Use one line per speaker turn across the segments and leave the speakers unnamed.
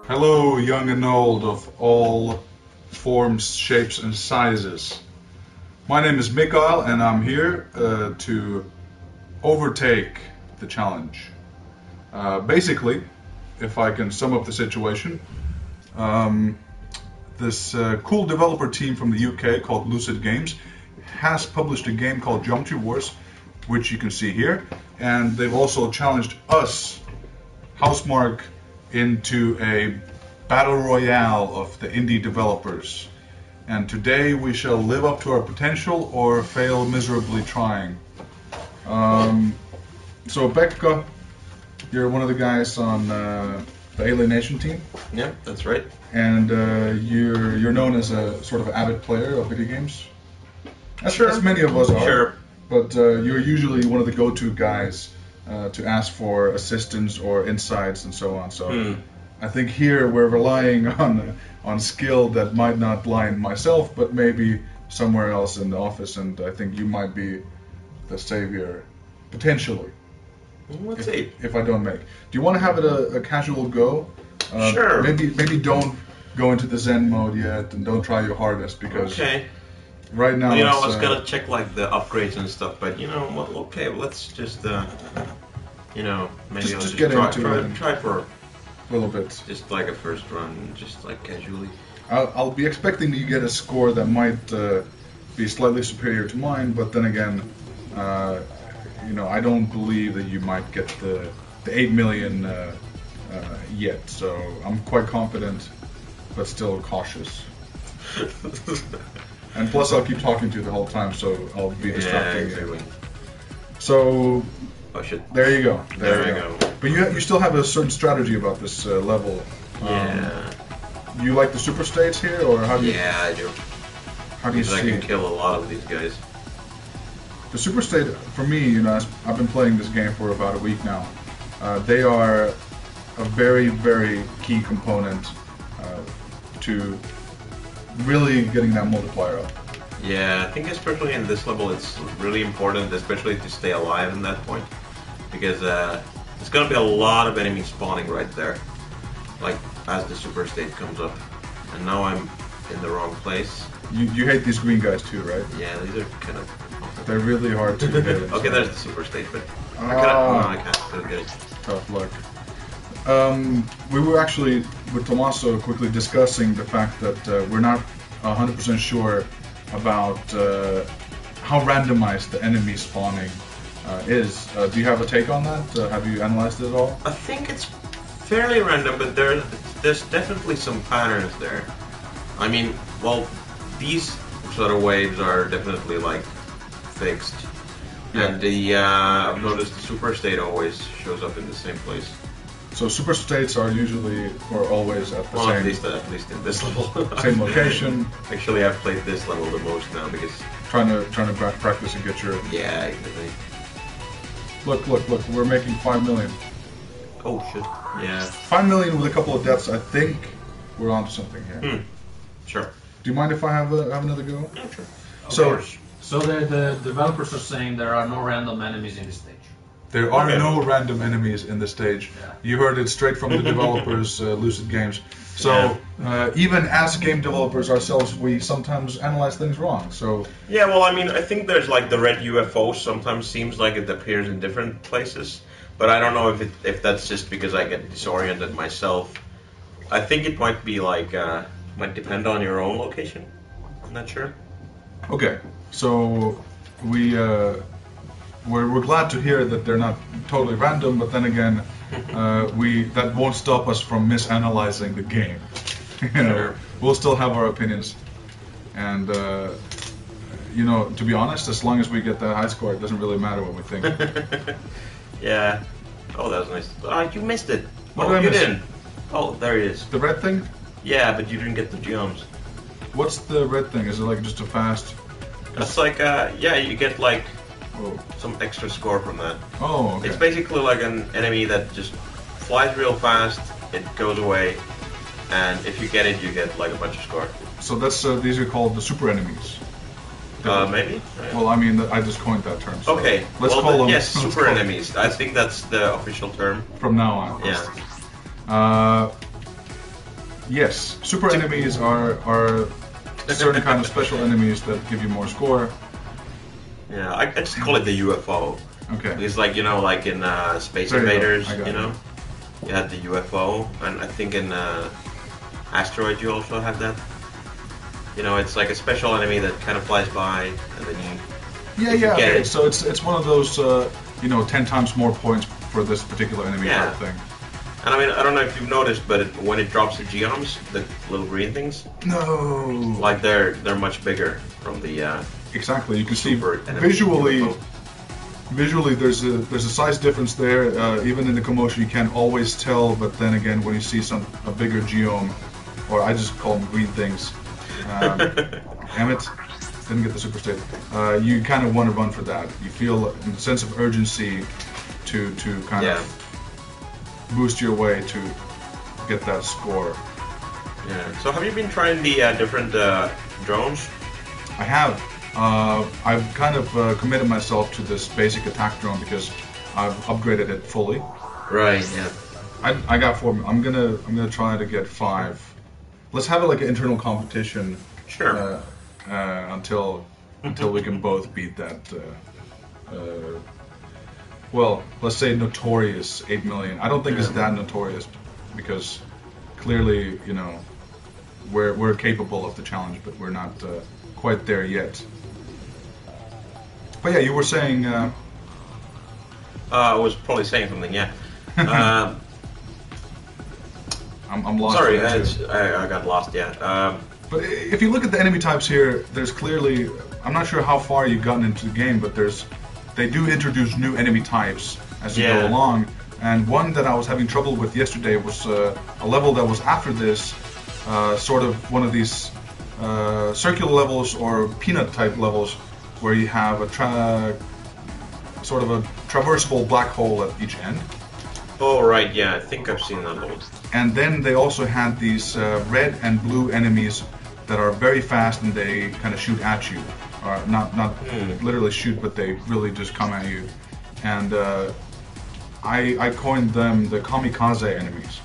Hello, young and old of all forms, shapes, and sizes. My name is Mikael, and I'm here to overtake the challenge. Basically, if I can sum up the situation, this cool developer team from the UK called Lucid Games has published a game called Geometry Wars, which you can see here, and they've also challenged us, Housemarque, into a battle royale of the indie developers. And today we shall live up to our potential or fail miserably trying. So Pekka, you're one of the guys on the Alienation team.
Yeah, that's right.
And you're known as a sort of avid player of video games. As many of us are.
Sure.
But you're usually one of the go-to guys to ask for assistance or insights and so on. So I think here we're relying on skill that might not lie in myself, but maybe somewhere else in the office. And I think you might be the savior, potentially.
Let's see.
If I don't make. Do you want to have it a casual go?
Sure.
Maybe don't go into the Zen mode yet, and don't try your hardest because right now.
Well, I was gonna check like the upgrades and stuff, but let's just maybe
just get into it.
Try for
a little bit.
Just like a first run, just like casually.
I'll be expecting that you get a score that might be slightly superior to mine, but then again, I don't believe that you might get the 8 million yet. So I'm quite confident, but still cautious. And plus, I'll keep talking to you the whole time, so I'll be distracting you. So, there you go. There you go. But you still have a certain strategy about this level. You like the super states here, or how do you?
Yeah, I do.
How do you see?
I can kill a lot of these guys.
The super state, for me, I've been playing this game for about a week now. They are a very, very key component to really getting that multiplier up.
Yeah, I think especially in this level it's really important, especially to stay alive in that point, because there's gonna be a lot of enemies spawning right there, like as the super state comes up. And now I'm in the wrong place.
You hate these green guys too, right?
Yeah, these are kind of...
They're really hard to hit.
Okay, there's the super state, but I couldn't get it.
Tough luck. We were actually, with Tommaso, quickly discussing the fact that we're not 100% sure about how randomized the enemy spawning is. Do you have a take on that? Have you analyzed it at all?
I think it's fairly random, but there's definitely some patterns there. I mean, well, these sort of waves are definitely like fixed. Yeah. And I've noticed the super state always shows up in the same place.
So super states are usually or always at the same.
At least in this level.
Same location.
Actually, I've played this level the most now because
trying to practice and get your.
Yeah, exactly.
Look! We're making 5 million.
Oh shit! Yeah.
5 million with a couple of deaths. I think we're onto something here.
Sure.
Do you mind if I have another go?
Yeah, sure.
So the developers are saying there are no random enemies in this stage.
There are no random enemies in the stage. Yeah. You heard it straight from the developers, Lucid Games. So even as game developers ourselves, we sometimes analyze things wrong. So
yeah, well, I mean, I think there's like the red UFO sometimes seems like it appears in different places, but I don't know if that's just because I get disoriented myself. I think it might be like might depend on your own location. I'm not sure.
Okay, so we're glad to hear that they're not totally random, but then again, that won't stop us from misanalyzing the game.
Sure.
We'll still have our opinions, and to be honest, as long as we get that high score, it doesn't really matter what we think.
Yeah. Oh, that was nice. You missed it.
What did I miss?
Didn't. Oh, there it is.
The red thing?
Yeah, but you didn't get the gems.
What's the red thing? Is it like just a fast?
That's like you get like some extra score from that.
Oh, okay.
It's basically like an enemy that just flies real fast, it goes away, and if you get it, you get like a bunch of score.
So that's these are called the super enemies.
Maybe.
Well, I mean, I just coined that term. So
Okay.
Let's
well,
call them.
yes, super enemies. I think that's the official term.
From now on.
Yeah.
Yes, super enemies are certain kind of special enemies that give you more score.
Yeah, I just call it the UFO.
Okay.
It's like, like in Space
There you go.
Invaders,
I got it.
you had the UFO, and I think in Asteroid you also have that. It's like a special enemy that kind of flies by, and then you
Yeah.
get
Okay.
it.
So it's one of those 10 times more points for this particular enemy
Yeah.
type thing.
And I mean, I don't know if you've noticed, but when it drops the geoms, the little green things,
No.
like they're much bigger from the
Exactly. You can see
super enemy
visually.
UFO.
Visually, there's a size difference there. Even in the commotion, you can't always tell. But then again, when you see a bigger geome, or I just call them green things. Damn it, didn't get the super state. You kind of want to run for that. You feel a sense of urgency to kind
Yeah.
of boost your way to get that score.
Yeah. So have you been trying the different drones?
I have. I've kind of committed myself to this basic attack drone because I've upgraded it fully.
Right. Yeah.
I got 4. I'm gonna try to get 5. Let's have it like an internal competition.
Sure.
Until we can both beat that. Well, let's say notorious 8 million. I don't think it's that notorious because clearly, we're capable of the challenge, but we're not quite there yet. But yeah, you were saying.
I was probably saying something. Yeah.
I'm lost.
Sorry,
there, too.
I got lost. Yeah.
But if you look at the enemy types here, there's clearly. I'm not sure how far you've gotten into the game, but they do introduce new enemy types as you go along. And one that I was having trouble with yesterday was a level that was after this, sort of one of these circular levels or peanut type levels, where you have sort of a traversable black hole at each end.
Oh right, yeah, I think I've seen that level.
And then they also had these red and blue enemies that are very fast and they kind of shoot at you. Not literally shoot, but they really just come at you. And I coined them the kamikaze enemies.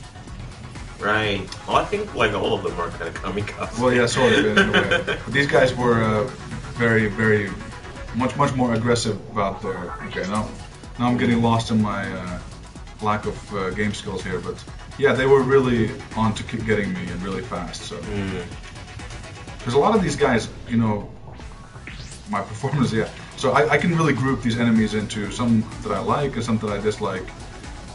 Right. Well, I think like all of them are kind of kamikaze.
Well, yeah, sort of in a way. But these guys were very, very much more aggressive about their. Okay, now I'm getting lost in my lack of game skills here, but yeah, they were really on to keep getting me and really fast. So because a lot of these guys, my performance, yeah. So I can really group these enemies into some that I like and some that I dislike.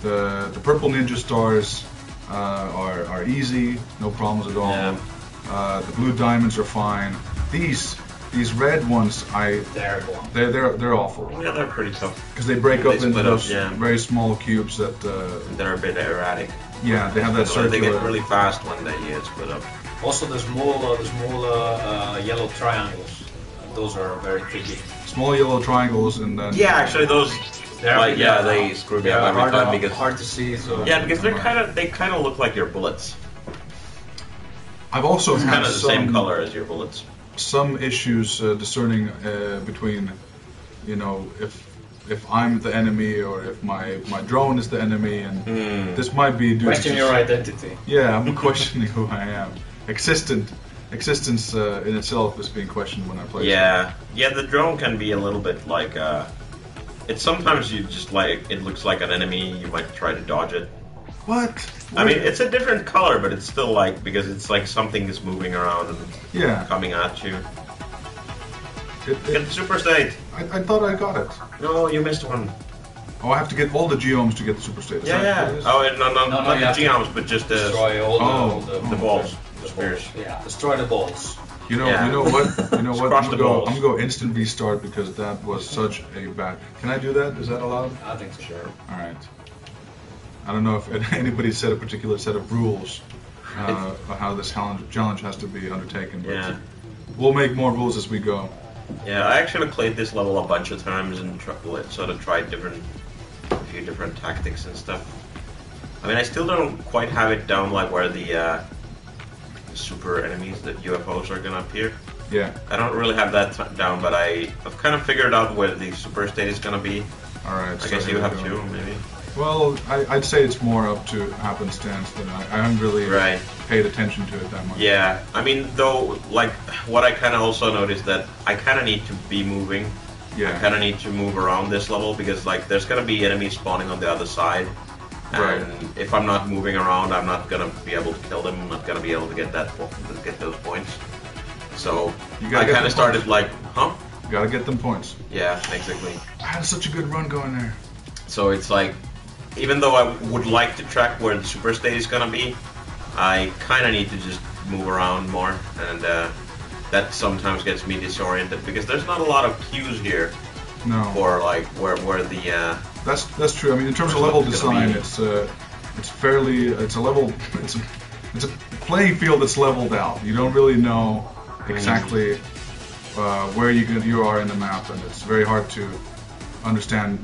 The purple ninja stars are easy, no problems at all.
Yeah.
The blue diamonds are fine. These red ones, they're awful.
Yeah, they're pretty tough.
Because they break up into
split
those
up, yeah.
very small cubes that.
They're a bit erratic.
Yeah, they have that
They
circular.
get really fast when they split up.
Also, the smaller yellow triangles. Those are very tricky.
Small yellow triangles and then.
Yeah, actually those. They screw me up every time because
hard to see. So
yeah, because they kind of look like your bullets.
I've also
It's
had
kind of the same color as your bullets.
some issues discerning between, if I'm the enemy or if my drone is the enemy, and this might be due
question
to
your identity.
Yeah, I'm questioning who I am. Existence in itself is being questioned when I play.
Yeah, the drone can be a little bit like. It's sometimes you just like it looks like an enemy. You might try to dodge it.
What?
I mean, it's a different color, but it's still like because it's like something is moving around and coming at you. Get the super state.
I thought I got it.
No, you missed one.
Oh, I have to get all the geomes to get the super state. Is that what it is?
Oh, no,
No,
not
you
the
have to
geoms, but just the
destroy all
the balls, the spears.
Yeah, destroy the balls.
You know what? I'm
Squash the balls.
gonna go instant restart because that was such a bad. Can I do that? Is that allowed?
I think so. Sure.
All right. I don't know if anybody set a particular set of rules of how this challenge has to be undertaken. But
Yeah.
we'll make more rules as we go.
Yeah, I actually played this level a bunch of times and sort of tried a few different tactics and stuff. I mean, I still don't quite have it down like where the super enemies, the UFOs, are gonna appear.
Yeah.
I don't really have that down, but I've kind of figured out where the super state is gonna be.
All right.
I
so
guess
here
you
we
have
go.
two, maybe.
Well, I'd say it's more up to happenstance than I haven't really
Right.
paid attention to it that much.
Yeah, I mean, though, like, what I kind of also noticed that I kind of need to be moving. I
Yeah.
kind of need to move around this level because, like, there's gonna be enemies spawning on the other side. And
Right.
if I'm not moving around, I'm not gonna be able to kill them. I'm not gonna be able to get those points. So
You gotta
I
get
kind
the
of started
points.
like, huh?
Gotta get them points.
Yeah, exactly.
I had such a good run going there.
So it's like, even though I would like to track where the super state is gonna be, I kind of need to just move around more, and that sometimes gets me disoriented because there's not a lot of cues here
No.
for like where the
That's true. I mean, in terms of
Where's
level
it gonna
design, it's fairly it's a level it's a playing field that's leveled out. You don't really know exactly where you are in the map, and it's very hard to understand.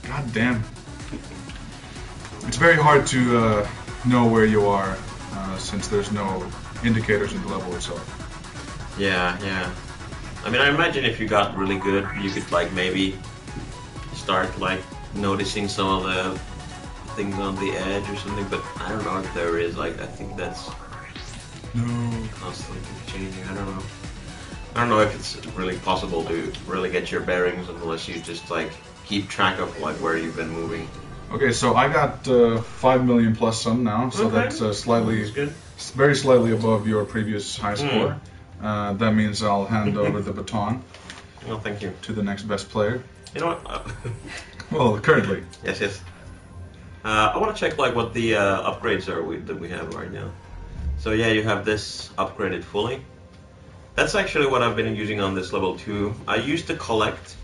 God damn! It's very hard to know where you are since there's no indicators in the level itself.
yeah. I mean, I imagine if you got really good, you could like maybe start like noticing some of the things on the edge or something, but I don't know if there is. Like, I think that's
No.
constantly changing. I don't know if it's really possible to really get your bearings unless you just like keep track of like where you've been moving.
Okay, so I got 5 million plus some now, so
Okay.
that's slightly,
That's good.
very slightly above your previous high score. That means I'll hand over the baton
Well, thank you.
to the next best player.
You know what?
Well, currently.
Yes. I want to check like what the upgrades are that we have right now. So yeah, you have this upgraded fully. That's actually what I've been using on this level too. I used to collect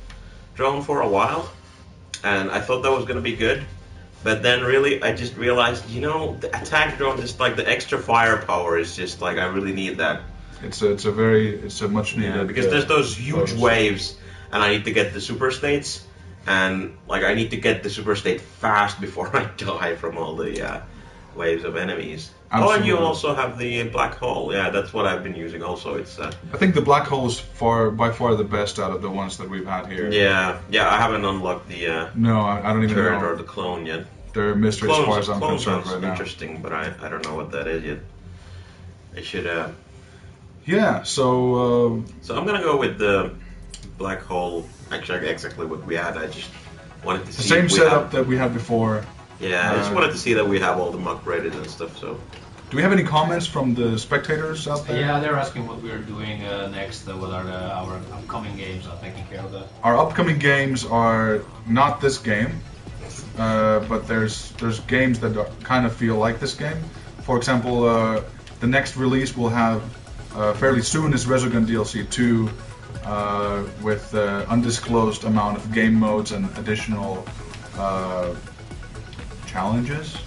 drone for a while, and I thought that was gonna be good. But then really, I just realized, you know, the attack drone, just like the extra firepower is just like, I really need that.
It's a much needed.
Because there's those huge
bonus.
waves, and I need to get the super states, and like I need to get the super state fast before I die from all the waves of enemies. Oh, and you
Absolutely.
also have the black hole. Yeah, that's what I've been using also. It's
I think the black hole is by far the best out of the ones that we've had here.
yeah. I haven't unlocked the
No, I don't even
turret
know.
or the clone yet.
They're a mystery as far as I'm
Clone
concerned
sounds
right now.
interesting, but I don't know what that is yet. I should
Yeah, so
So I'm gonna go with the black hole. Actually, exactly what we had. I just wanted to
the
see
same
if we
setup
have-
that we had before.
Yeah, I just wanted to see that we have all them upgraded and stuff. So
Do we have any comments from the spectators out there?
Yeah, they're asking what we're doing next. What are our upcoming games? I'm taking care of that.
Our upcoming games are not this game, but there's games that kind of feel like this game. For example, the next release we'll have fairly soon is Resogun DLC 2 with undisclosed amount of game modes and additional challenges.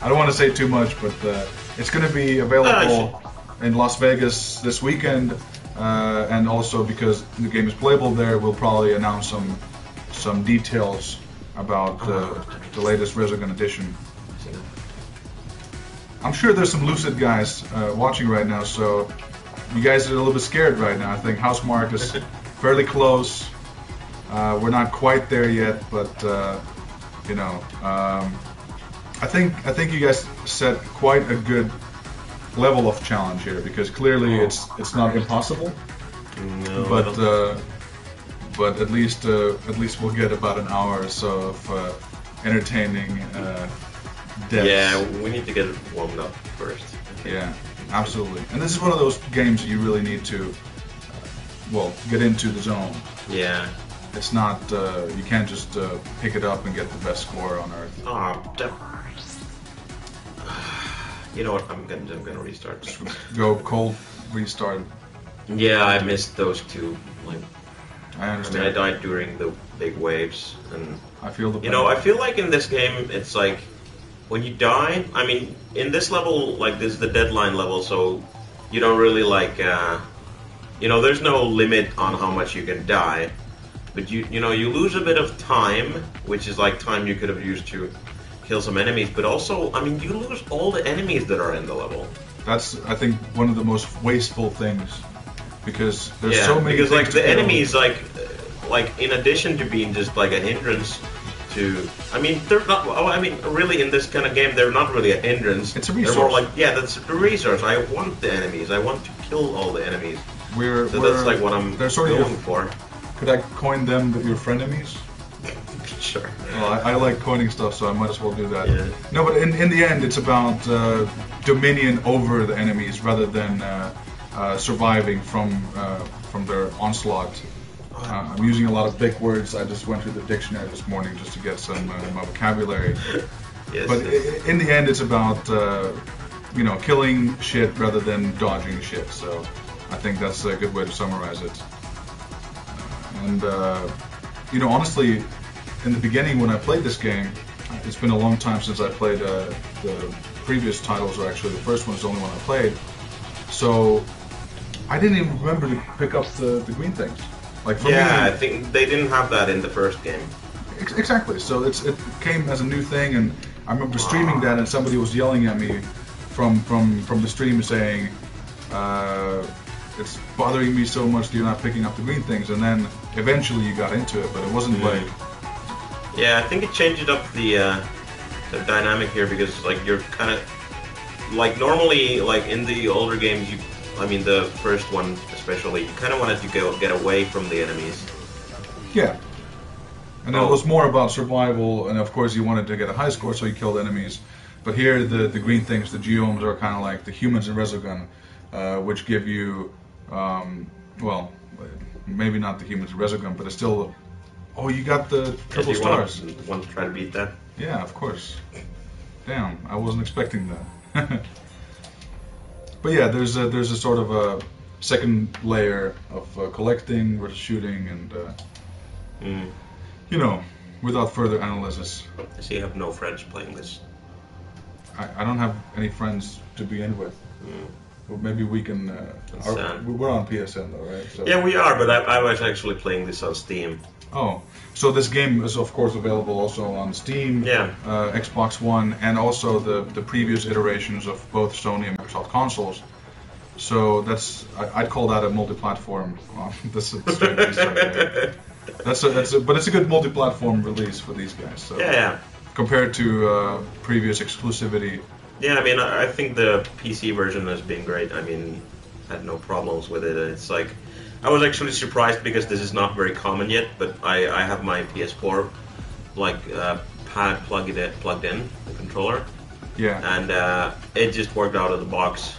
I don't want to say too much, but it's going to be available in Las Vegas this weekend, and also because the game is playable there, we'll probably announce some details about the latest Resogun edition. I'm sure there's some Lucid guys watching right now, so you guys are a little bit scared right now. I think Housemarque is fairly close. We're not quite there yet, but you know, I think you guys set quite a good level of challenge here because clearly it's not impossible,
no,
but at least we'll get about an hour or so of entertaining deaths.
yeah, we need to get it warmed up first.
Yeah, absolutely. And this is one of those games that you really need to, well, get into the zone.
Yeah.
It's not, you can't just pick it up and get the best score on Earth.
You know what? I'm gonna restart.
Go cold, restart.
Yeah, I missed those two. Like,
I
I mean, I
understand.
died during the big waves, and
I feel the pain.
you know, I feel like in this game, it's like when you die. I mean, in this level, like this is the deadline level, so you don't really like, you know, there's no limit on how much you can die, but you know, you lose a bit of time, which is like time you could have used to kill some enemies, but also, I mean, you lose all the enemies that are in the level.
That's, I think, one of the most wasteful things, because there's
Yeah,
so many
because
things
like
to
the
kill.
enemies, like in addition to being just like a hindrance to, I mean, they're not. Oh, I mean, really, in this kind of game, they're not really a hindrance.
It's a
They're more
resource.
like, yeah, that's the resource. I want the enemies. I want to kill all the enemies.
We're,
So
we're,
that's like what I'm
they're sort of
going
your,
for.
could I coin them your frenemies?
Sure.
Well, I like coining stuff, so I might as well do that.
Yeah.
No, but in the end, it's about dominion over the enemies rather than surviving from their onslaught. I'm using a lot of big words. I just went through the dictionary this morning just to get some vocabulary.
Yes.
But in the end, it's about killing shit rather than dodging shit. So I think that's a good way to summarize it. And honestly, in the beginning when I played this game, it's been a long time since I played the previous titles, or actually the first one is the only one I played. So I didn't even remember to pick up the green things. Like for
yeah,
me,
I think they didn't have that in the first game.
Exactly. So it came as a new thing, and I remember streaming that, and somebody was yelling at me from the stream saying, "It's bothering me so much that you're not picking up the green things." And then eventually you got into it, but it wasn't like.
Yeah, I think it changed up the dynamic here, because like you're kind of like normally like in the older games the first one especially, you kind of wanted to get away from the enemies.
Yeah. And it was more about survival, and of course you wanted to get a high score, so you killed enemies. But here the green things, the geomes, are kind of like the humans in Resogun, which give you, maybe not the humans in Resogun, but it's still. Oh, you got the triple stars.
Want to try to beat that?
Yeah, of course. Damn, I wasn't expecting that. But yeah, there's a sort of a second layer of collecting versus shooting, and without further analysis.
So you have no friends playing this.
I don't have any friends to begin with. Well, maybe we can. We're on PSN though, right? So.
Yeah, we are, but I was actually playing this on Steam.
Oh, so this game is of course available also on Steam, Xbox One, and also the previous iterations of both Sony and Microsoft consoles. So I'd call that a multi-platform. Well, that's a straight piece right there. But it's a good multi-platform release for these guys. So
Yeah.
compared to previous exclusivity.
Yeah, I think the PC version has been great. I had no problems with it. It's like, I was actually surprised because this is not very common yet, but I have my PS4 pad plugged in, the controller.
Yeah.
And it just worked out of the box.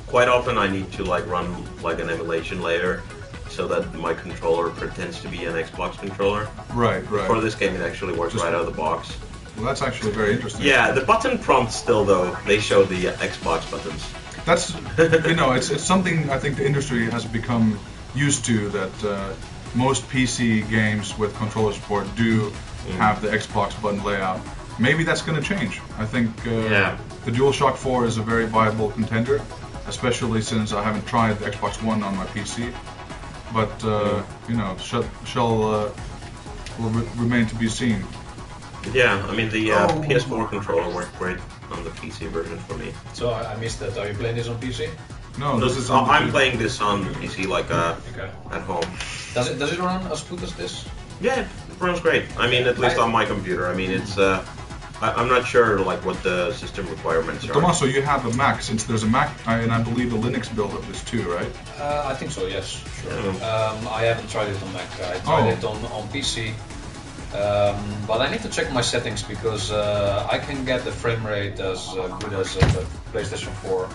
Quite often I need to run an emulation layer so that my controller pretends to be an Xbox controller.
Right.
For this game, it actually works right out of the box.
Well, that's actually very interesting.
Yeah, the button prompts still, though, they show the Xbox buttons.
That's, it's something I think the industry has become used to, that most PC games with controller support do have the Xbox button layout. Maybe that's going to change. I think the DualShock 4 is a very viable contender, especially since I haven't tried the Xbox One on my PC. But, will remain to be seen.
Yeah, the PS4 controller worked great on the PC version for me.
So I missed that. Are you playing this on PC?
No, this is.
I'm playing this on PC, at home.
Does it run as good as this?
Yeah, it runs great. At least on my computer. It's. I'm not sure what the system requirements are.
Tommaso, you have a Mac, since there's a Mac, and I believe a Linux build of this too, right?
I think so. Yes, sure. I haven't tried it on Mac. I tried it on PC. But I need to check my settings, because I can get the frame rate as good as the PlayStation 4,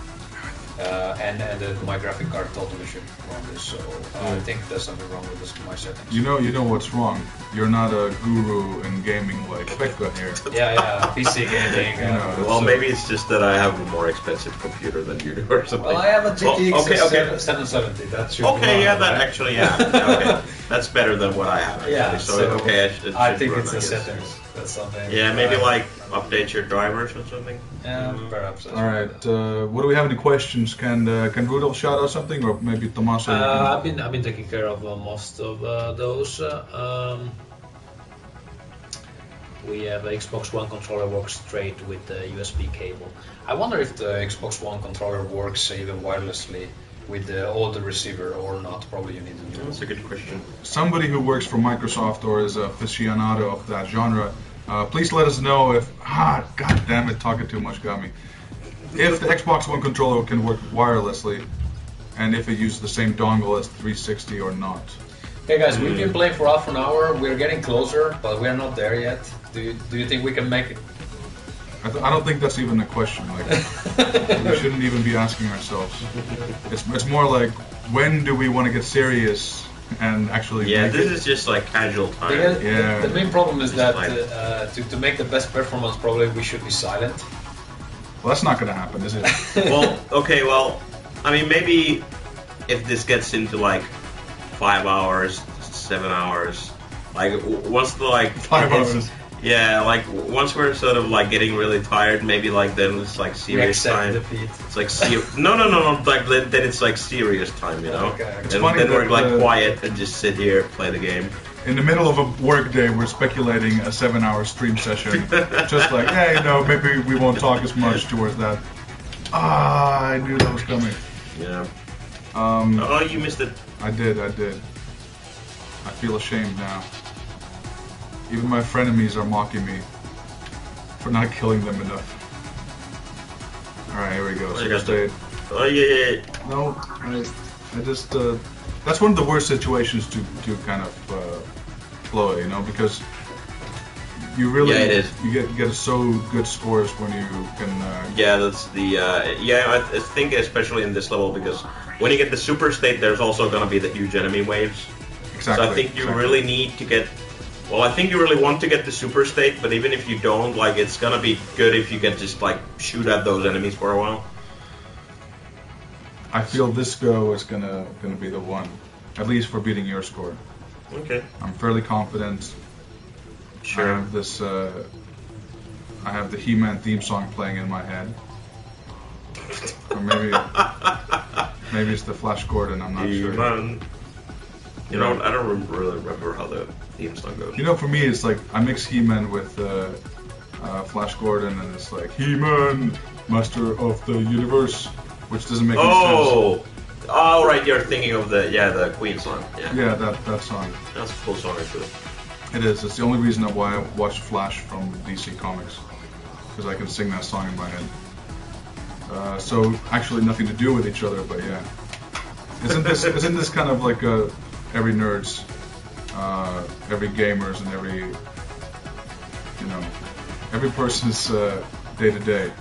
and my graphic card totally should run this. So I think there's something wrong with my settings.
You know what's wrong. You're not a guru in gaming like Pekka here.
Yeah, PC gaming.
Well, maybe it's just that I have a more expensive computer than you do, or something.
Well, I have a GTX 770. That should be
that
right?
actually, okay. That's better than what I have. Actually.
Yeah, so
I
think
run,
it's
I
the
guess.
settings. That's something.
Yeah, maybe update your drivers or something.
Yeah, perhaps.
All right. What do we have? Any questions? Can Rudolf shout out something, or maybe Tommaso?
I've been taking care of most of those.
We have an Xbox One controller works straight with the USB cable. I wonder if the Xbox One controller works even wirelessly with the older receiver or not. Probably you need to know.
That's a good question.
Somebody who works for Microsoft or is a aficionado of that genre, please let us know if, god damn it, talking too much got me. If the Xbox One controller can work wirelessly, and if it uses the same dongle as 360 or not.
Hey guys, we've been playing for half an hour. We're getting closer, but we're not there yet. Do you think we can make it?
I don't think that's even a question. Like, we shouldn't even be asking ourselves. It's more like, when do we want to get serious and actually?
Yeah,
make
this
it?
is just like casual time.
Yeah.
The main problem is that
Fine.
to make the best performance, probably we should be silent.
Well, that's not going to happen, is it?
Well, okay, well, I mean, maybe if this gets into like 5 hours, 7 hours, like once the like
5 hours.
Yeah, like once we're sort of like getting really tired, maybe like then it's like serious time.
Defeat.
It's like no, like then it's like serious time, you know.
Okay.
It's
And
funny
then we're
that,
like quiet and just sit here play the game.
In the middle of a work day, we're speculating a 7-hour stream session. Just like, yeah, you know, maybe we won't talk as much towards that. I knew that was coming.
Yeah.
Um,
Oh, you missed it.
I did. I feel ashamed now. Even my frenemies are mocking me for not killing them enough. Alright, here we go.
Oh,
So
you got
stayed.
Oh yeah.
No, I just, that's one of the worst situations to kind of blow it, you know, because you really,
Yeah, it is.
you get so good scores when you can,
Yeah, that's the I think especially in this level because when you get the super state, there's also gonna be the huge enemy waves.
exactly.
So I think you
exactly.
really need to get. Well, I think you really want to get the super state, but even if you don't, like, it's gonna be good if you can just like shoot at those enemies for a while.
I feel this go is gonna be the one, at least for beating your score.
Okay.
I'm fairly confident.
Sure.
I have this. I have the He-Man theme song playing in my head, or maybe it's the Flash Gordon. I'm not sure.
You know, I don't really remember how the theme song goes.
You know, for me, it's like I mix He-Man with Flash Gordon, and it's like He-Man, Master of the Universe, which doesn't make any sense.
Oh, right. You're thinking of the Queen song. Yeah.
Yeah, that song.
That's a cool song actually.
It is. It's the only reason why I watched Flash from DC Comics, because I can sing that song in my head. So actually, nothing to do with each other, but yeah. Isn't this kind of like every nerd's, every gamer's, and every person's day to day,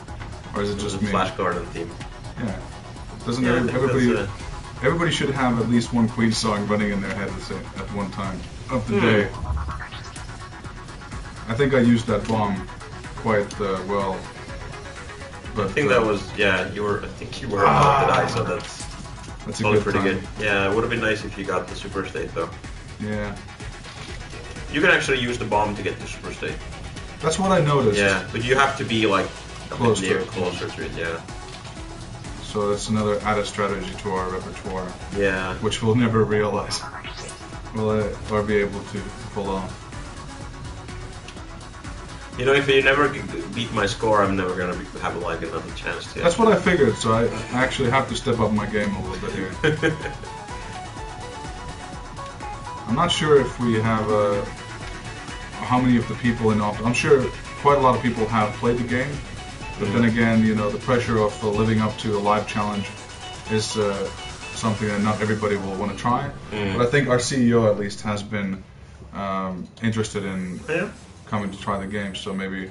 or is it just
the
me?
Flash Gordon theme.
Yeah. Doesn't
Yeah, I think
everybody?
that's,
Everybody should have at least one Queen song running in their head at one time of the day. I think I used that bomb quite well. But,
I think that was you were. I think you were about to die, so that's
a
probably
good
pretty
time.
good. Yeah, it would have been nice if you got the super state though.
Yeah,
You can actually use the bomb to get the super state.
that's what I noticed.
Yeah, but you have to be like a
Close
bit
to
near,
it.
closer to it. Yeah.
So that's another added strategy to our repertoire,
Yeah.
which we'll never realize. Or be able to pull off.
You know, if you never beat my score, I'm never gonna have like another chance to.
That's what I figured. So I actually have to step up my game a little bit here. I'm not sure if we have how many of the people in office. I'm sure quite a lot of people have played the game, but then again, the pressure of living up to a live challenge is something that not everybody will want to try. But I think our CEO at least has been interested in coming to try the game, so maybe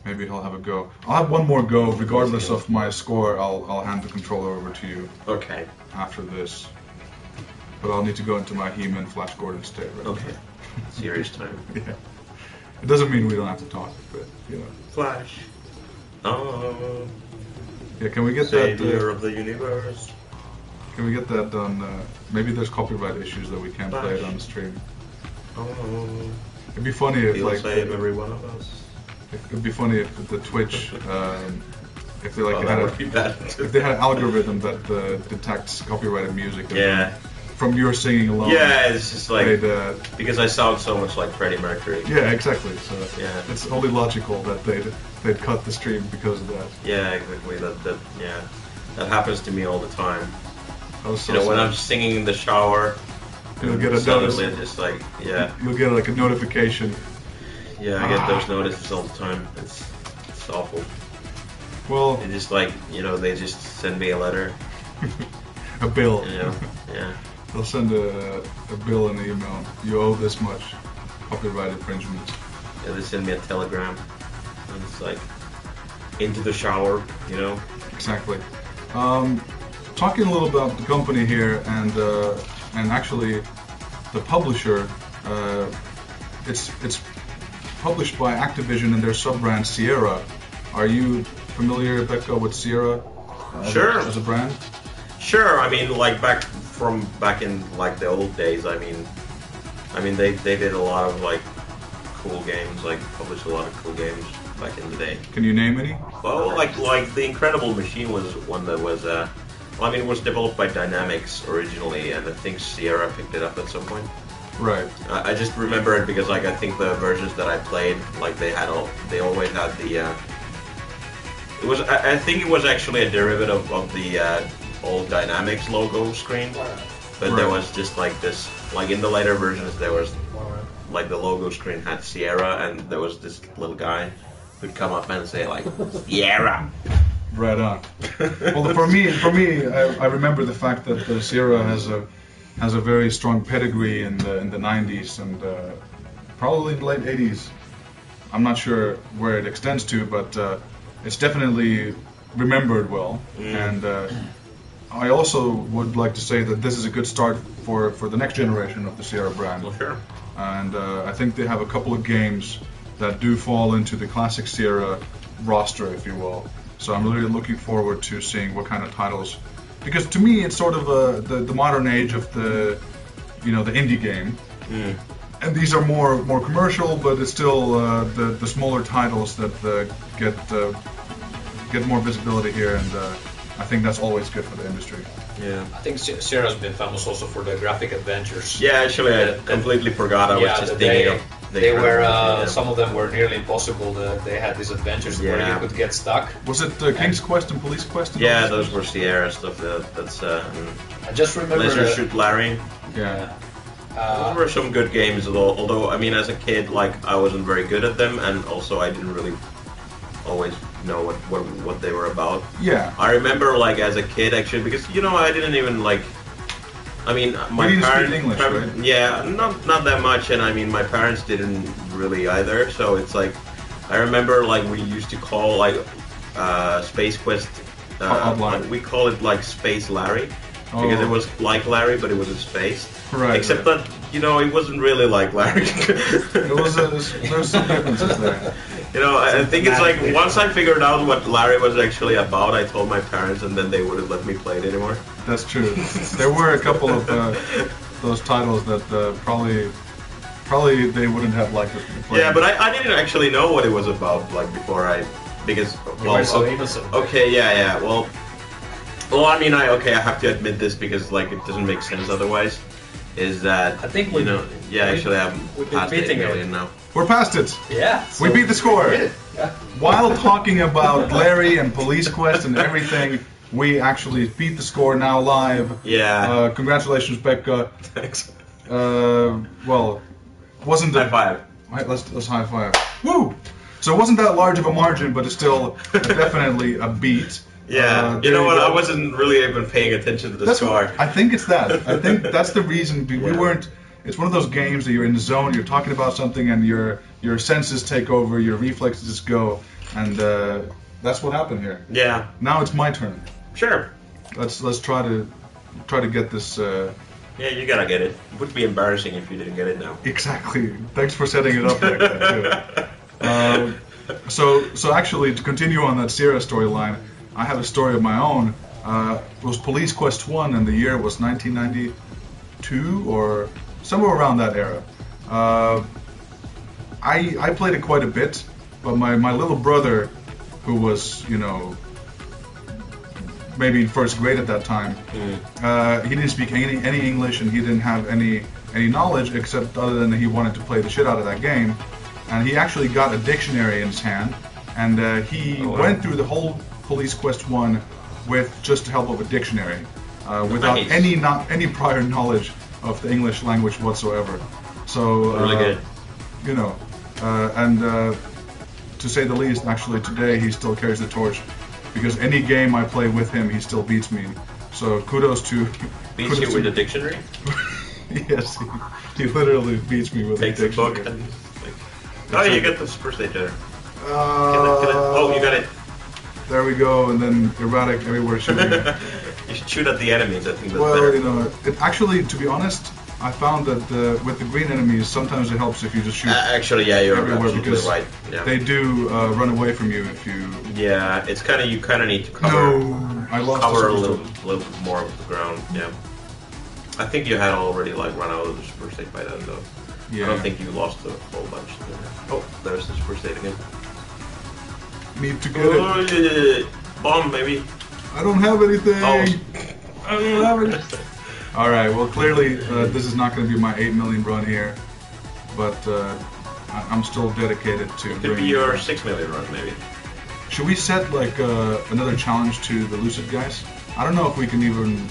he'll have a go. I'll have one more go, regardless of my score. I'll hand the controller over to you.
Okay.
After this. But I'll need to go into my He-Man Flash Gordon state, right?
Okay. Serious time.
Yeah. It doesn't mean we don't have to talk, but
Flash. Oh.
Yeah, can we get
Savior
that?
of the universe.
Can we get that done? Maybe there's copyright issues that we can't play it
Flash.
on the stream.
Oh.
It'd be funny if
He'll
like
save every one of us.
it'd be funny if the Twitch if they like
Oh, that would be bad.
if they had an algorithm that detects copyrighted music. And
Yeah.
from your singing alone.
Yeah, it's just like
they'd,
because I sound so much like Freddie Mercury.
yeah, exactly. So
Yeah.
it's only logical that they'd cut the stream because of that.
Yeah, exactly. That happens to me all the time.
I was so
You know, when
sad.
I'm singing in the shower,
You'll get a
suddenly
notice.
it's just like, yeah,
You'll get like a notification.
I get those notices all the time. It's awful.
Well,
It's just like, they just send me a letter.
a bill.
Yeah.
They'll send a bill and an email. You owe this much. Copyright infringement.
Yeah, they send me a telegram, and it's like into the shower.
Exactly. Talking a little about the company here and actually the publisher. It's published by Activision and their sub-brand Sierra. Are you familiar, Pekka, with Sierra?
Sure.
As a brand?
Sure. I mean, like back in like the old days. I mean, they did a lot of like cool games, like published a lot of cool games back in the day.
Can you name any?
Well, like the Incredible Machine was one that was. It was developed by Dynamics originally, and I think Sierra picked it up at some point.
Right.
I just remember it because like I think the versions that I played, like they always had the. I think it was actually a derivative of the old Dynamics logo screen, but there was just like this, like in the later versions there was like the logo screen had Sierra, and there was this little guy who'd come up and say like Sierra.
Right on. Well, for me, I remember the fact that Sierra has a very strong pedigree in the 90s and probably in the late 80s. I'm not sure where it extends to, but it's definitely remembered well. And I also would like to say that this is a good start for the next generation of the Sierra brand.
Well, sure.
And I think they have a couple of games that do fall into the classic Sierra roster, if you will. So I'm really looking forward to seeing what kind of titles, because to me it's sort of the modern age of the indie game, and these are more commercial, but it's still the smaller titles that get more visibility here, and I think that's always good for the industry.
Yeah.
I think Sierra's been famous also for the graphic adventures.
Yeah, actually, I completely forgot. I was just thinking of.
Some of them were nearly impossible. They had these adventures where you could get stuck.
Was it King's Quest and Police Quest?
Yeah, those were Sierra stuff. That's.
I just remember.
Leisure Suit Larry.
Yeah.
Those were some good games, although I mean, as a kid, like I wasn't very good at them, and also I didn't really always know what they were about.
Yeah.
I remember, like as a kid, actually, because I didn't even like. I mean, my
you didn't
parents.
speak English, right?
Yeah, not that much, and I mean, my parents didn't really either. So it's like, I remember like we used to call like Space Quest. We call it like Space Larry. Because it was like Larry, but it was in space.
Right.
Except that, it wasn't really like Larry.
There's some differences there.
I think it's like once I figured out what Larry was actually about, I told my parents, and then they wouldn't let me play it anymore.
That's true. There were a couple of those titles that probably they wouldn't have liked us to play.
Yeah, but I didn't actually know what it was about, like before because
so innocent.
Okay, yeah. Well, I mean, I have to admit this because like it doesn't make sense otherwise. Is that
I think
actually I'm past 8 million now.
We're past it.
Yeah.
We beat the score.
Yeah.
While talking about Larry and Police Quest and everything, we actually beat the score now live.
Yeah.
Congratulations, Pekka.
Thanks.
Well, wasn't
High five.
Right, let's high five. Woo! So it wasn't that large of a margin, but it's still definitely a beat.
Yeah, you know what? I wasn't really even paying attention to the score.
I think it's that. I think that's the reason we weren't. It's one of those games that you're in the zone, you're talking about something, and your senses take over, your reflexes just go, and that's what happened here.
Yeah.
Now it's my turn.
Sure.
Let's try to get this.
Yeah, you gotta get it. It would be embarrassing if you didn't get it now.
Exactly. Thanks for setting it up like that too. So actually, to continue on that Sierra storyline, I have a story of my own. It was Police Quest 1, and the year was 1992 or somewhere around that era. I played it quite a bit, but my little brother, who was maybe in first grade at that time. He didn't speak any English, and he didn't have any knowledge except other than he wanted to play the shit out of that game. And he actually got a dictionary in his hand, and he went through the whole Police Quest 1 with just the help of a dictionary, without any prior knowledge of the English language whatsoever. So
really good.
You know, and to say the least, actually today he still carries the torch, because any game I play with him, he still beats me. So kudos to.
Beats you with a dictionary?
Yes, he literally beats me with a dictionary.
Takes a book and like, you get the super stage there. Oh, you got it.
There we go, and then erratic everywhere shooting.
You should shoot at the enemies, I think that's
well,
better.
you know, it actually, to be honest, I found that with the green enemies, sometimes it helps if you just shoot
actually, yeah, you're
everywhere,
absolutely
because
right. Yeah.
they do run away from you if you...
Yeah, it's kind of, you kind of need to cover,
No, I lost
cover a
the
little bit more of the ground, yeah. I think you had already like run out of the super state by then, though.
Yeah.
I don't think you lost a whole bunch. Oh, there's the super state again.
Need to get it.
Bomb, maybe.
I don't have anything.
Oh.
I don't have anything. All right. Well, clearly this is not going to be my 8 million run here, but I'm still dedicated to.
Could be your 6 million run, maybe.
Should we set like another challenge to the Lucid guys? I don't know if we can even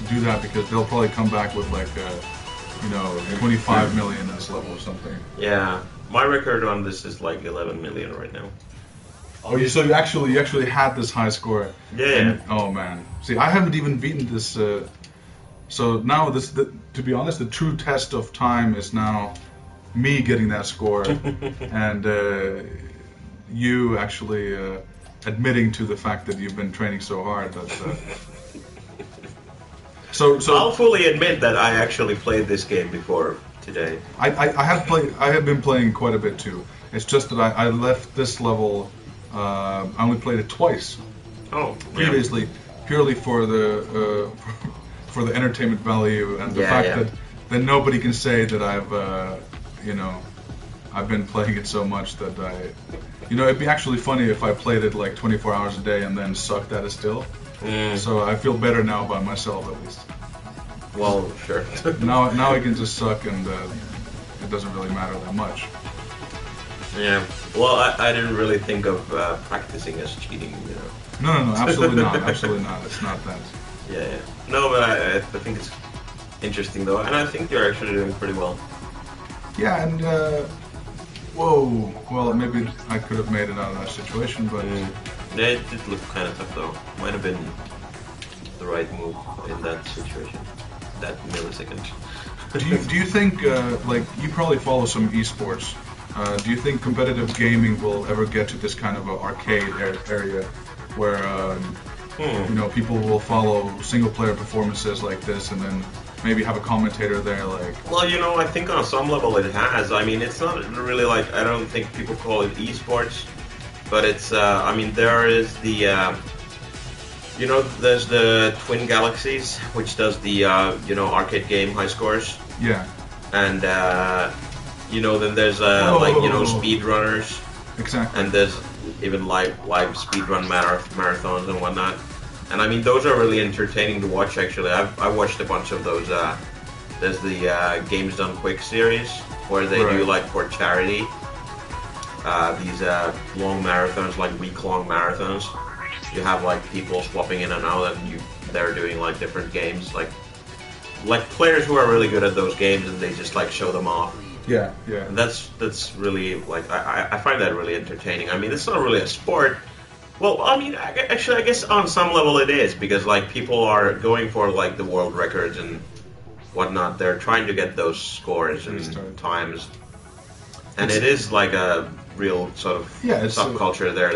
do that, because they'll probably come back with like 25 million this level or something.
Yeah, my record on this is like 11 million right now.
Oh, so you actually had this high score?
Yeah.
Oh man, see, I haven't even beaten this. So now to be honest, the true test of time is now me getting that score, and you actually admitting to the fact that you've been training so hard. So
I'll fully admit that I actually played this game before today.
I have been playing quite a bit too. It's just that I left this level. I only played it twice.
Oh,
previously, purely for the entertainment value and the fact that nobody can say that I've been playing it so much that it'd be actually funny if I played it like 24 hours a day and then sucked at it still. So I feel better now by myself, at least.
Well, sure.
now I can just suck, and it doesn't really matter that much.
Yeah. Well, I didn't really think of practicing as cheating, you know.
No, absolutely not. Absolutely not. It's not that.
Yeah. No, but I think it's interesting though, and I think you're actually doing pretty well.
Yeah, and whoa. Well, maybe I could have made it out of that situation, but.
Yeah, it did look kind of tough though. Might have been the right move in that situation, that millisecond.
do you think, like, you probably follow some esports? Do you think competitive gaming will ever get to this kind of arcade area where people will follow single-player performances like this, and then maybe have a commentator there, like?
Well, I think on some level it has. I mean, it's not really like, I don't think people call it esports. But it's, there is the, there's the Twin Galaxies, which does the, arcade game high scores.
Yeah.
And, then there's, speedrunners.
Exactly.
And there's even live speedrun marathons and whatnot. And, those are really entertaining to watch, actually. I watched a bunch of those. There's the Games Done Quick series, where they do, like, for charity. These long marathons, like week-long marathons. You have like people swapping in and out, and they're doing like different games, like players who are really good at those games, and they just like show them off.
Yeah.
And that's really like I find that really entertaining. It's not really a sport. Well, actually, I guess on some level it is, because like people are going for like the world records and whatnot. They're trying to get those scores and times. And it is like a real sort of subculture there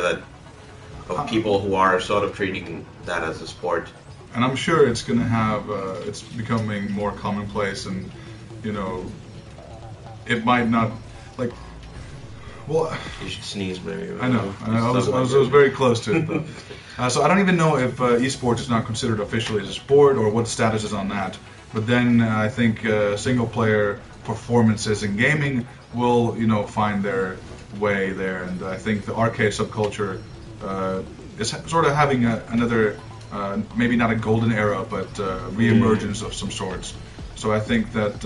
of people who are sort of treating that as a sport.
And I'm sure it's going to have, it's becoming more commonplace, and, it might not, like, well...
You should sneeze, maybe.
I know. I was very close to it, though. So I don't even know if esports is not considered officially as a sport, or what the status is on that. But then I think single-player performances in gaming will, find their way there, and I think the arcade subculture is sort of having another maybe not a golden era, but re-emergence of some sorts. So I think that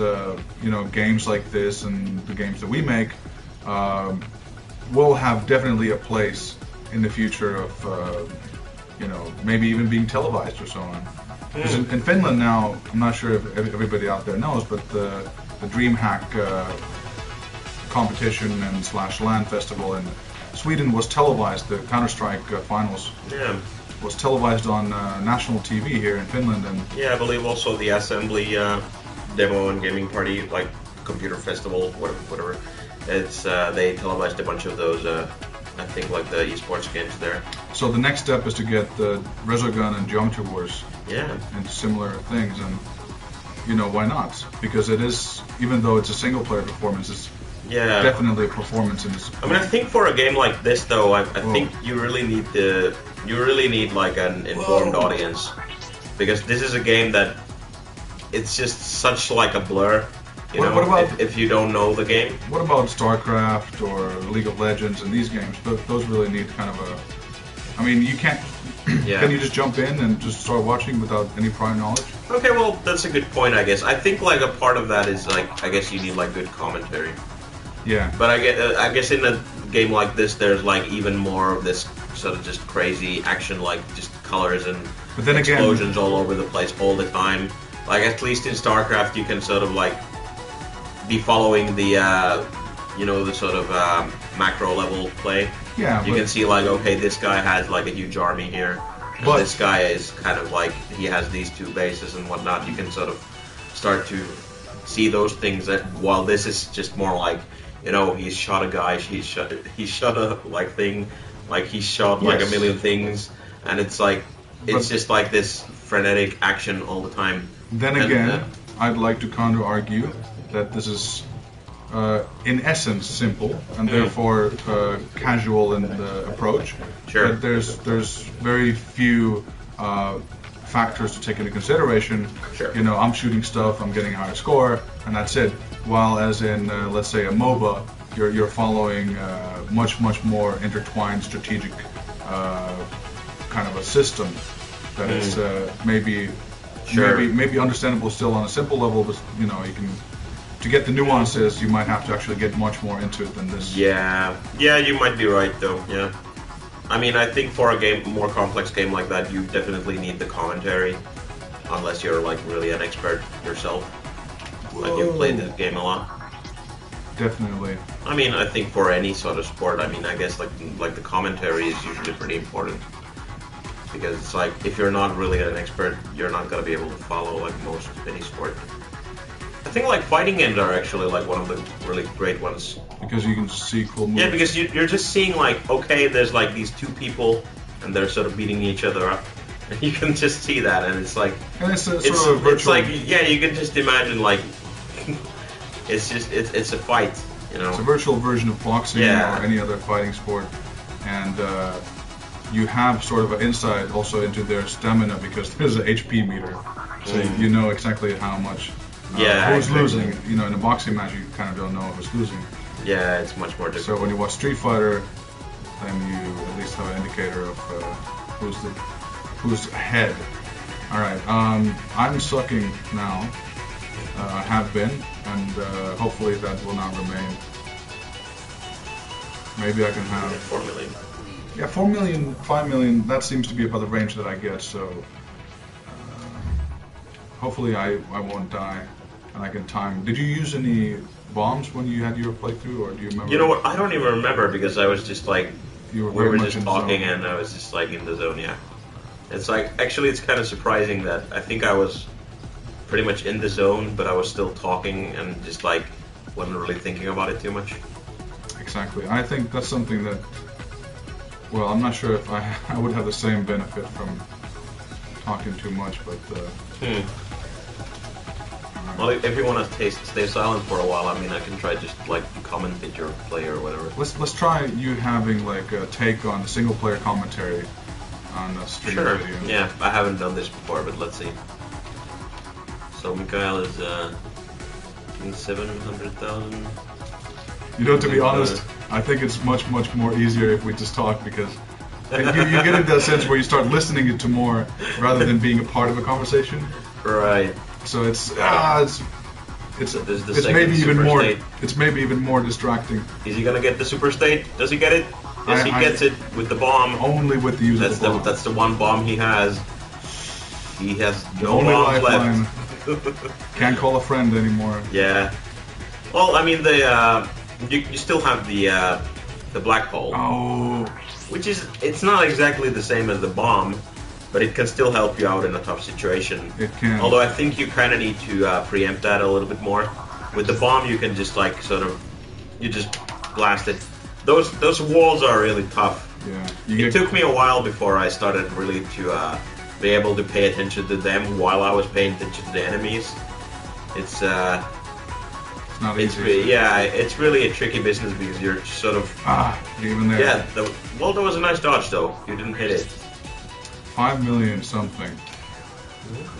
games like this and the games that we make will have definitely a place in the future of maybe even being televised or so on. Because in Finland now, I'm not sure if everybody out there knows, but the DreamHack competition and / LAN festival in Sweden was televised. The Counter-Strike finals was televised on national TV here in Finland. And
I believe also the Assembly demo and gaming party, like computer festival, whatever. It's they televised a bunch of those. I think like the esports games there.
So the next step is to get the Resogun and Geometry Wars into similar things, and why not? Because it is, even though it's a single player performance, it's definitely a performance in this.
I mean, I think for a game like this though, I think you really need like an informed audience, because this is a game that it's just such like a blur. What about, if you don't know the game?
What about StarCraft or League of Legends and these games? Those really need kind of a... I mean, you can't... Can you just jump in and just start watching without any prior knowledge?
Okay, well, that's a good point, I guess. I think like a part of that is like, I guess you need like good commentary.
Yeah.
But I guess in a game like this, there's like even more of this sort of just crazy action, like just colors and explosions all over the place all the time. Like at least in StarCraft, you can sort of like be following the the sort of macro level play.
Yeah,
you can see like, okay, this guy has like a huge army here, and this guy is kind of like, he has these 2 bases and whatnot. You can sort of start to see those things, that while this is just more like, he's shot a guy, he shot a like thing, like he shot like a million things, and it's like it's just like this frenetic action all the time.
Then again, I'd like to counter argue that this is in essence simple and therefore casual in the approach.
Sure.
But there's very few factors to take into consideration.
Sure.
I'm shooting stuff, I'm getting a higher score, and that's it. While as in let's say a MOBA, you're following much more intertwined strategic kind of a system that is maybe understandable still on a simple level, but you can. To get the nuances, you might have to actually get much more into it than this.
Yeah, you might be right though. Yeah, I mean, I think for a more complex game like that, you definitely need the commentary, unless you're like really an expert yourself. Like you've played this game a lot.
Definitely.
I mean, I think for any sort of sport, I mean, I guess like the commentary is usually pretty important, because it's like if you're not really an expert, you're not gonna be able to follow like most of any sport. I think like fighting games are actually like one of the really great ones.
Because you can see cool moves.
Yeah, because you're just seeing like, okay, there's like these 2 people and they're sort of beating each other up. And you can just see that, and it's like...
And it's a sort of virtual...
It's like, you can just imagine like... it's a fight,
It's a virtual version of boxing or any other fighting sport. And you have sort of an insight also into their stamina, because there's an HP meter. So you know exactly how much... who's losing? In a boxing match, you kind of don't know who's losing.
Yeah, it's much more difficult.
So when you watch Street Fighter, then you at least have an indicator of who's ahead. All right, I'm sucking now. I have been, and hopefully that will not remain. Maybe I can have
4 million.
Yeah, 4 million, 5 million. That seems to be about the range that I get. So hopefully I won't die. And I can time. Did you use any bombs when you had your playthrough, or do you remember?
You know what? I don't even remember, because I was just like, we were just talking and I was just like in the zone. Yeah, it's like, actually it's kind of surprising that I think I was pretty much in the zone, but I was still talking and just like wasn't really thinking about it too much.
Exactly. I think that's something that. Well, I'm not sure if I would have the same benefit from talking too much, but.
Well, if you want to stay silent for a while, I mean, I can try just like commentate your play or whatever.
Let's try you having like a take on single player commentary on a stream video.
Yeah, I haven't done this before, but let's see. So Mikael is 700,000.
To be honest, I think it's much more easier if we just talk, because You get into that sense where you start listening it to more rather than being a part of a conversation.
Right.
So it's
This is the
it's
second
maybe even
super
more
state.
it's maybe even more distracting.
Is he gonna get the super state? Does he get it? Yes, he gets it with the bomb.
Only with the use of the bomb.
That's the one bomb he has. He has
The
no
only
bombs
lifeline.
left.
Can't call a friend anymore.
Yeah. Well, I mean, you still have the black hole,
Oh,
which it's not exactly the same as the bomb, but it can still help you out in a tough situation.
it can.
Although I think you kind of need to preempt that a little bit more. With the bomb, you can just like you just blast it. Those walls are really tough.
Yeah.
It took me a while before I started really to be able to pay attention to them while I was paying attention to the enemies. It's
not easy.
it's really a tricky business because you're sort of
even there.
yeah. Well, that was a nice dodge though. You didn't hit it.
5 million something.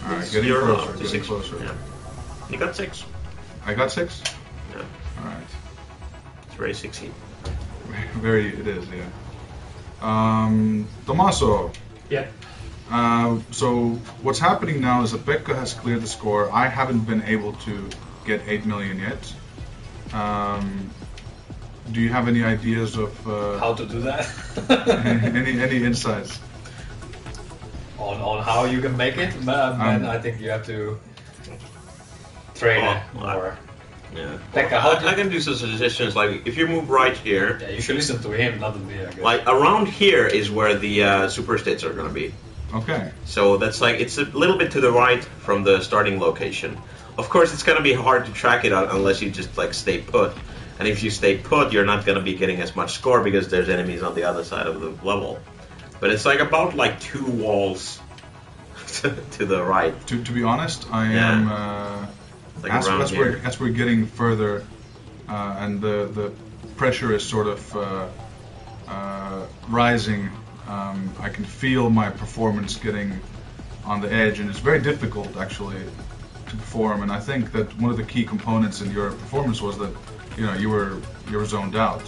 All right, getting
You're
closer.
up to
Getting
6.
closer.
Yeah. You got 6.
I got 6.
Yeah.
All right.
It's very 6-y.
Very, it is. Yeah. Tommaso.
Yeah.
So what's happening now is that Pekka has cleared the score. I haven't been able to get 8 million yet. Do you have any ideas of
How to do that?
any insights?
on how you can make it, man, I think you have to train it more.
Yeah.
Pekka,
I can do some suggestions. Like if you move right here,
Yeah, you should listen to him, not to me, I guess.
like around here is where the super states are gonna be.
Okay.
So that's like it's a little bit to the right from the starting location. Of course, it's gonna be hard to track it out unless you just like stay put. And if you stay put, you're not gonna be getting as much score because there's enemies on the other side of the level. But it's like about like 2 walls to the right.
To be honest, I
Yeah.
am.
Like
As
around here.
we're getting further, and the pressure is sort of rising, I can feel my performance getting on the edge, and it's very difficult actually to perform. And I think that one of the key components in your performance was that you were zoned out.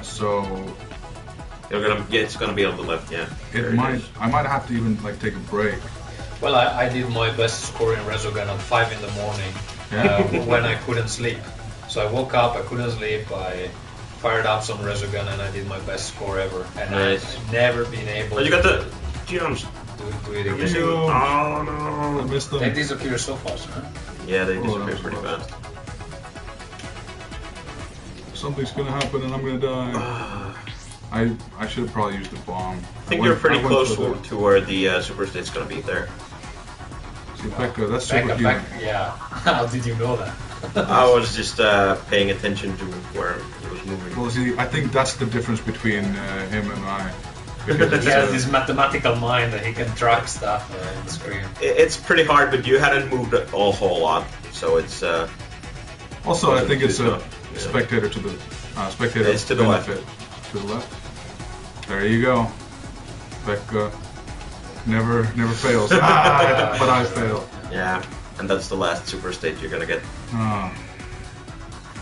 So
It's gonna be on the left, yeah.
I might have to even like take a break.
Well, I did my best score in Resogun at 5 in the morning when I couldn't sleep. So I woke up, I couldn't sleep, I fired up some Resogun and I did my best score ever. And
Nice.
I've never been able
But you
to
got the gems.
do it again.
Missing.
Oh
I
no.
missed them.
They disappear so fast, huh?
Yeah, they
Oh,
disappear
that
pretty
was
fast.
Something's gonna happen and I'm gonna die. I should have probably used the bomb.
I think you're pretty close to where the super state's gonna be there.
See, Pekka, that's
Pekka,
superhuman.
yeah. How did you know that?
I was just paying attention to where it was moving.
Well, see, I think that's the difference between him and I.
He has this mathematical mind that he can track stuff on the screen.
It's pretty hard, but you hadn't moved a whole lot, so it's.
Also, I think it's a
Yeah.
spectator to the spectator
It's to the left.
benefit. To the left. There you go. Pekka never fails. But I fail.
Yeah, and that's the last super state you're gonna get.
Ah.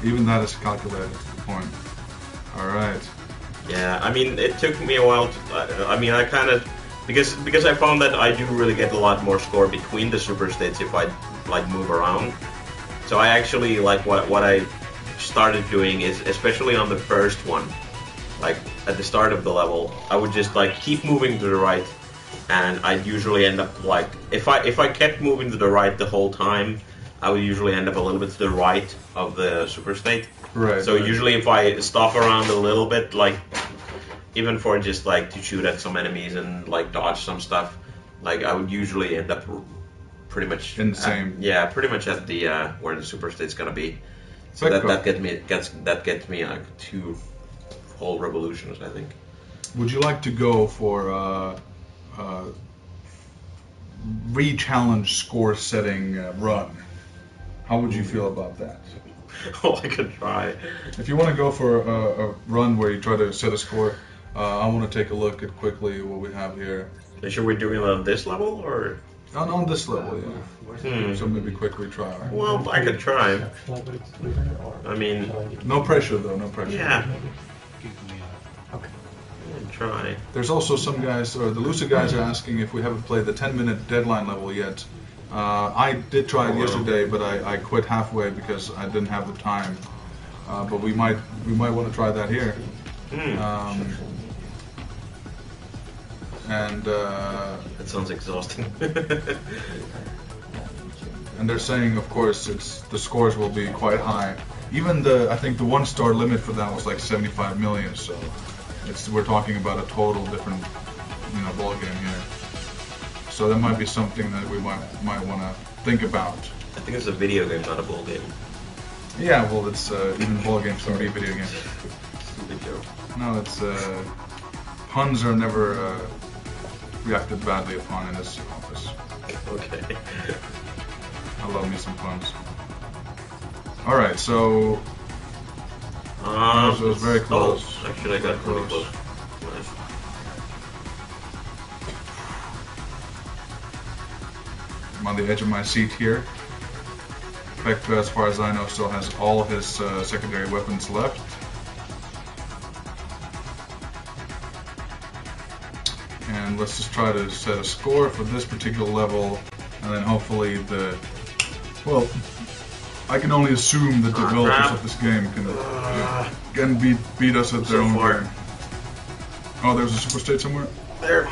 Even that is calculated to the point. All right.
Yeah, I mean, it took me a while to. I mean, I kind of because I found that I do really get a lot more score between the super states if I like move around. So I actually like what I started doing is, especially on the first one, like at the start of the level, I would just like keep moving to the right, and I'd usually end up like if I kept moving to the right the whole time, I would usually end up a little bit to the right of the super state.
Right.
So usually if I stop around a little bit, like even for just like to shoot at some enemies and like dodge some stuff, like I would usually end up pretty much
In the same.
Yeah, pretty much at the where the super state's gonna be. So
Pekka.
that gets me like 2 whole revolutions, I think.
Would you like to go for re-challenge score setting run? How would you feel about that?
Oh, I could try.
If you want to go for a run where you try to set a score, I want to take a look at quickly what we have here.
Should we do it on this level or?
On this level, yeah. So maybe quick retry. Right?
Well, I could try. I mean,
No pressure though, no pressure.
yeah. try.
There's also some guys, or the Lucid guys are asking if we haven't played the 10-minute deadline level yet. I did try it yesterday, but I quit halfway because I didn't have the time. But we might want to try that here. And
That sounds exhausting.
and they're saying, of course, the scores will be quite high. Even I think the 1-star limit for that was like 75 million. So we're talking about a total different, ball game here. So that might be something that we might want to think about.
I think it's a video game, not a ball game.
Yeah, well, it's even ball games can be video games.
Stupid joke.
No, it's puns are never reacted badly upon in this office.
Okay.
I love me some puns. All right, so it was very close.
Oh, actually, I got pretty close. Nice.
I'm on the edge of my seat here. Pekka, as far as I know, still has all of his secondary weapons left. And let's just try to set a score for this particular level, and then hopefully well, I can only assume the developers of this game can beat us at their own game. Oh, there's a super state somewhere?
There.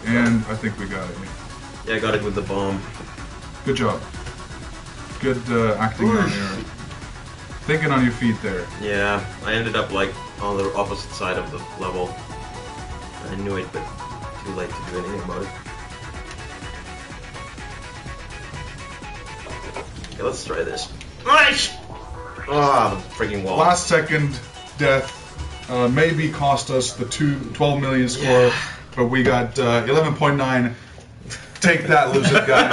And I think we got it.
Yeah, I got it with the bomb.
Good job. Good acting on your... Thinking on your feet there.
Yeah, I ended up like on the opposite side of the level. I knew it, but too late to do anything about it. Okay, let's try this. Nice! Ah, the freaking wall.
Last second death maybe cost us the 12 million score, but we got 11.9. Take that, Lucid guys.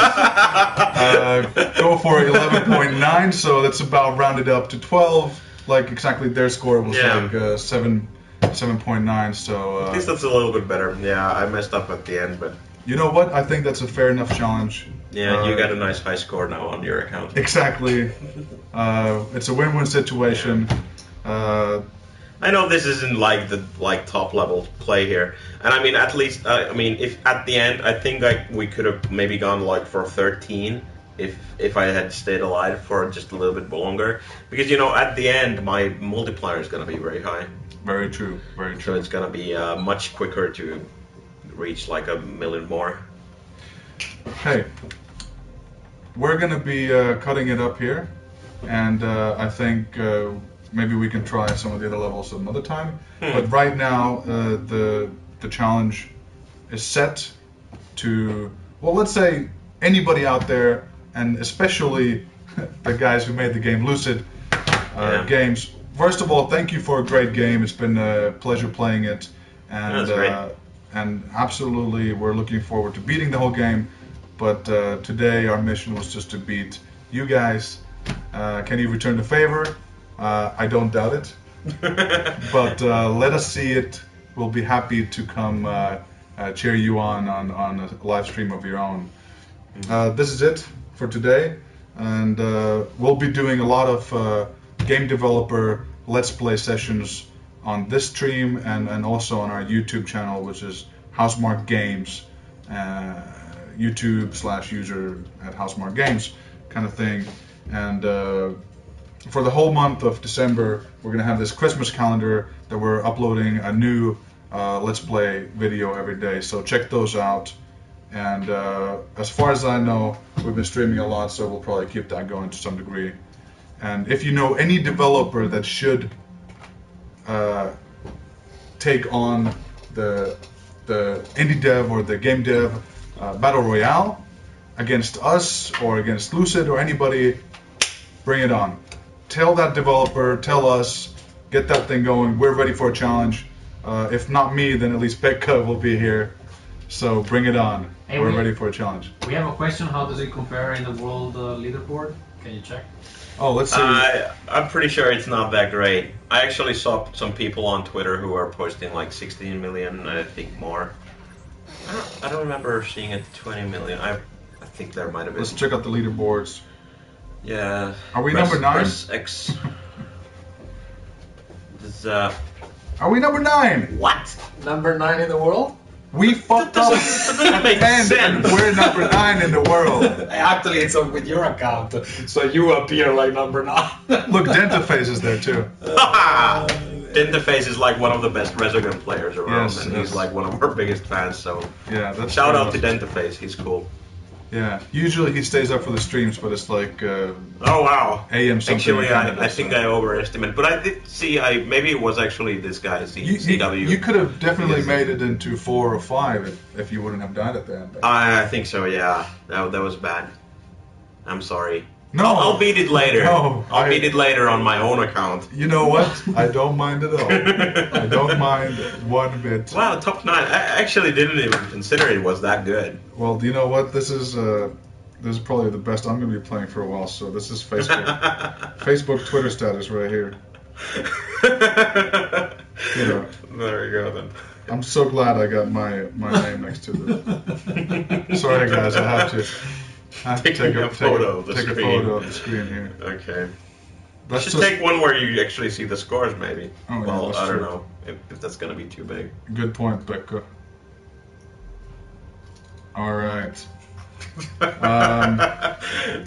Go for 11.9, so that's about rounded up to 12. Like exactly their score was like 7.9. So
at least that's a little bit better. Yeah, I messed up at the end, but
you know what? I think that's a fair enough challenge.
Yeah, you got a nice high score now on your account.
Exactly. It's a win-win situation.
I know this isn't like the top level play here, and I mean at least if at the end I think we could have maybe gone like for 13 if I had stayed alive for just a little bit longer, because at the end my multiplier is gonna be very high.
Very true. Very true.
So it's gonna be much quicker to reach like a million more.
Hey, we're gonna be cutting it up here, and I think. Maybe we can try some of the other levels another time. But right now, the challenge is set to, well, let's say anybody out there, and especially the guys who made the game, Lucid Games. First of all, thank you for a great game. It's been a pleasure playing it, and absolutely, we're looking forward to beating the whole game. But today, our mission was just to beat you guys. Can you return the favor? I don't doubt it, but let us see it. We'll be happy to come cheer you on a live stream of your own. This is it for today, and we'll be doing a lot of game developer Let's Play sessions on this stream and also on our YouTube channel, which is Housemarque Games, YouTube/user at Housemarque Games kind of thing, and for the whole month of December, we're going to have this Christmas calendar that we're uploading a new Let's Play video every day. So check those out. And as far as I know, we've been streaming a lot, so we'll probably keep that going to some degree. And if you know any developer that should take on the indie dev or the game dev battle royale against us or against Lucid or anybody, bring it on. Tell that developer, tell us, get that thing going. We're ready for a challenge. If not me, then at least Pekka will be here. So bring it on.
Hey,
we're ready for a challenge.
We have a question. How does it compare in the world leaderboard? Can you check?
Oh, let's see.
I'm pretty sure it's not that great. I actually saw some people on Twitter who are posting like 16 million, I think more. I don't remember seeing it 20 million. I think there might have been.
Let's check out the leaderboards.
Yeah.
Are we number 9?
Press X.
Are we number 9?
What?
Number 9 in the world?
We fucked up
Doesn't make
and
sense.
we're number 9 in the world.
Actually, it's with your account, so you appear like number 9.
Look, Dentaface is there too.
Dentaface is like one of the best Resogun players around,
Yes,
and
yes.
he's like one of our biggest fans. So
Yeah, that's
shout
pretty
out to
awesome.
Dentaface. He's cool.
Yeah, usually he stays up for the streams, but it's like
Oh wow.
AM something.
Actually,
in Canada,
I think
so.
I overestimated, but I did see. Maybe it was actually this guy,
You
CW.
could have definitely
Yes.
made it into 4 or 5 if you wouldn't have died at the end.
I think so. Yeah, that was bad. I'm sorry.
No.
I'll beat it later.
No,
I'll beat it later on my own account.
You know what? I don't mind at all. I don't mind one bit.
Wow, top 9. I actually didn't even consider it was that good.
Well, do you know what? This is probably the best I'm going to be playing for a while. So this is Facebook Twitter status right here. You know,
There you go then.
I'm so glad I got my name next to it. Sorry guys, I have to take
a photo of the
take a
screen.
photo of the screen here.
Okay.
Let's
Should
just
take one where you actually see the scores, maybe.
Oh, yeah,
well,
that's
I don't
true.
know if that's gonna be too big.
good point, Pekka. All right.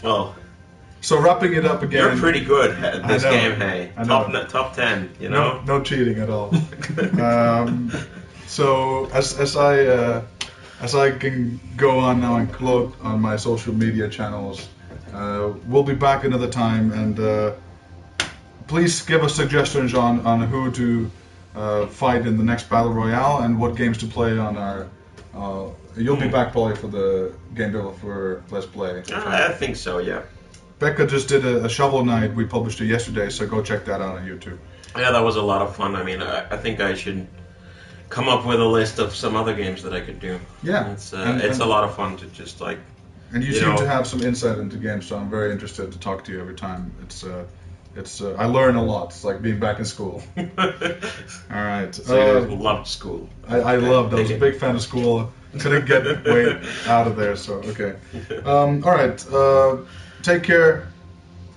Well,
So wrapping it up again.
you're pretty good at this
I know,
game, hey.
I know.
Top 10, you know.
No cheating at all. So as I can go on now and gloat on my social media channels, we'll be back another time, and please give us suggestions on who to fight in the next battle royale and what games to play on our. You'll be back probably for the Game Developer Let's Play.
I think so, yeah.
Becca just did a Shovel Knight. We published it yesterday, so go check that out on YouTube.
Yeah, that was a lot of fun. I mean, I think I should come up with a list of some other games that I could do.
Yeah,
It's
and-
a lot of fun to just like.
And you
You
seem
know-
to have some insight into games, so I'm very interested to talk to you every time. It's I learn a lot. It's like being back in school. All right.
So you loved school.
I loved. I was a big fan of school. Couldn't get way out of there. So okay. All right. Take care.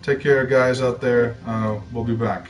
Take care, guys out there. We'll be back.